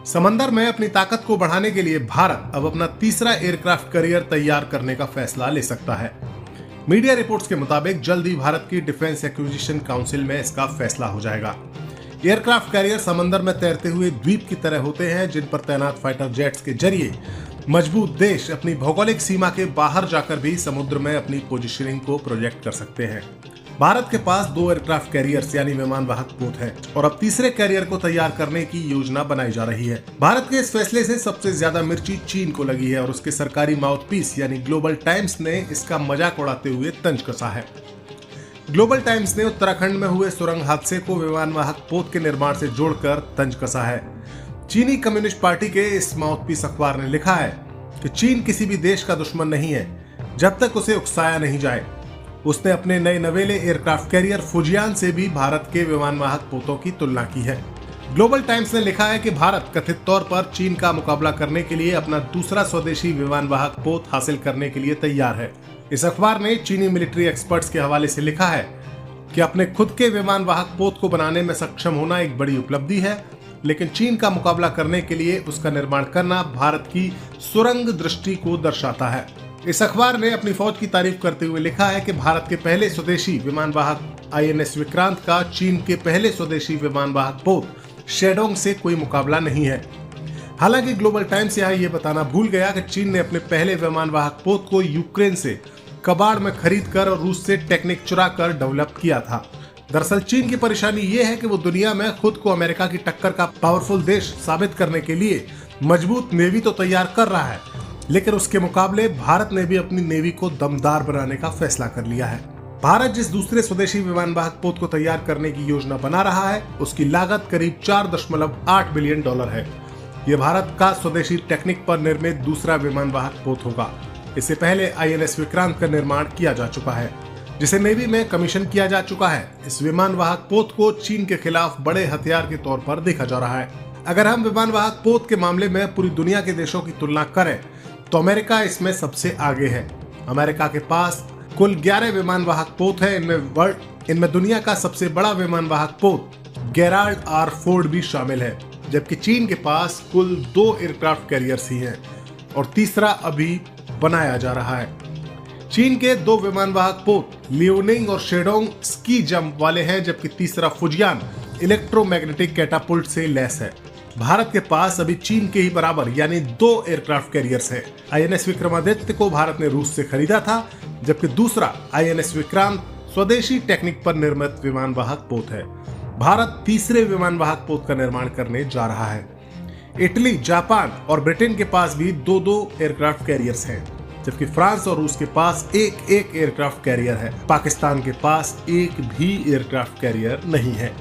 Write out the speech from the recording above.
समंदर में अपनी ताकत को बढ़ाने के लिए भारत अब अपना तीसरा एयरक्राफ्ट कैरियर तैयार करने का फैसला ले सकता है। मीडिया रिपोर्ट्स के मुताबिक जल्द ही भारत की डिफेंस एक्विजिशन काउंसिल में इसका फैसला हो जाएगा। एयरक्राफ्ट कैरियर समंदर में तैरते हुए द्वीप की तरह होते हैं, जिन पर तैनात फाइटर जेट्स के जरिए मजबूत देश अपनी भौगोलिक सीमा के बाहर जाकर भी समुद्र में अपनी पोजीशनिंग को प्रोजेक्ट कर सकते हैं। भारत के पास 2 एयरक्राफ्ट कैरियर्स यानी विमान वाहक पोत है और अब तीसरे कैरियर को तैयार करने की योजना बनाई जा रही है। भारत के इस फैसले से सबसे ज्यादा मिर्ची चीन को लगी है और उसके सरकारी माउथपीस यानी ग्लोबल टाइम्स ने इसका मजाक उड़ाते हुए तंज कसा है। ग्लोबल टाइम्स ने उत्तराखंड में हुए सुरंग हादसे को विमान वाहक पोत के निर्माण से जोड़कर तंज कसा है। चीनी कम्युनिस्ट पार्टी के इस माउथपीस अखबार ने लिखा है कि चीन किसी भी देश का दुश्मन नहीं है जब तक उसे उकसाया नहीं जाए। उसने अपने नए नवेले एयरक्राफ्ट कैरियर फुजियान से भी भारत के विमान वाहक पोतों की तुलना की है। ग्लोबल टाइम्स ने लिखा है कि भारत कथित तौर पर चीन का मुकाबला करने के लिए अपना दूसरा स्वदेशी विमान वाहक पोत हासिल करने के लिए तैयार है। इस अखबार ने चीनी मिलिट्री एक्सपर्ट्स के हवाले से लिखा है कि अपने खुद के विमान वाहक पोत को बनाने में सक्षम होना एक बड़ी उपलब्धि है, लेकिन चीन का मुकाबला करने के लिए उसका निर्माण करना भारत की सुरंग दृष्टि को दर्शाता है। इस अखबार ने अपनी फौज की तारीफ करते हुए लिखा है कि भारत के पहले स्वदेशी विमान वाहक INS विक्रांत का चीन के पहले स्वदेशी विमान वाहक पोत शेडोंग से कोई मुकाबला नहीं है। हालांकि ग्लोबल टाइम्स यहाँ ये बताना भूल गया कि चीन ने अपने पहले विमान वाहक पोत को यूक्रेन से कबाड़ में खरीद कर और रूस से टेक्निक चुरा कर डेवलप किया था। दरअसल चीन की परेशानी ये है कि वो दुनिया में खुद को अमेरिका की टक्कर का पावरफुल देश साबित करने के लिए मजबूत नेवी तो तैयार कर रहा है, लेकिन उसके मुकाबले भारत ने भी अपनी नेवी को दमदार बनाने का फैसला कर लिया है। भारत जिस दूसरे स्वदेशी विमान वाहक पोत को तैयार करने की योजना बना रहा है, उसकी लागत करीब $4.8 बिलियन है। यह भारत का स्वदेशी टेक्निक पर निर्मित दूसरा विमान वाहक पोत होगा। इससे पहले INS विक्रांत का निर्माण किया जा चुका है, जिसे नेवी में कमीशन किया जा चुका है। इस विमान वाहक पोत को चीन के खिलाफ बड़े हथियार के तौर पर देखा जा रहा है। अगर हम विमान वाहक पोत के मामले में पूरी दुनिया के देशों की तुलना करें तो अमेरिका इसमें सबसे आगे है। अमेरिका के पास कुल 11 विमान वाहक पोत है। इनमें दुनिया का सबसे बड़ा विमान वाहक पोत गेराल्ड R. फोर्ड भी शामिल है, जबकि चीन के पास कुल 2 एयरक्राफ्ट कैरियर्स ही हैं और तीसरा अभी बनाया जा रहा है। चीन के 2 विमान वाहक पोत लियोनिंग और शेडोंग स्की जंप वाले हैं, जबकि तीसरा फुजियान इलेक्ट्रोमैग्नेटिक कैटापुल्ट से लैस है। भारत के पास अभी चीन के ही बराबर यानी 2 एयरक्राफ्ट कैरियर्स हैं। INS विक्रमादित्य को भारत ने रूस से खरीदा था, जबकि दूसरा INS विक्रांत स्वदेशी टेक्निक पर निर्मित विमान वाहक पोत है। भारत तीसरे विमान वाहक पोत का निर्माण करने जा रहा है। इटली, जापान और ब्रिटेन के पास भी 2-2 एयरक्राफ्ट कैरियर्स हैं, जबकि फ्रांस और रूस के पास एक एयरक्राफ्ट कैरियर है। पाकिस्तान के पास एक भी एयरक्राफ्ट कैरियर नहीं है।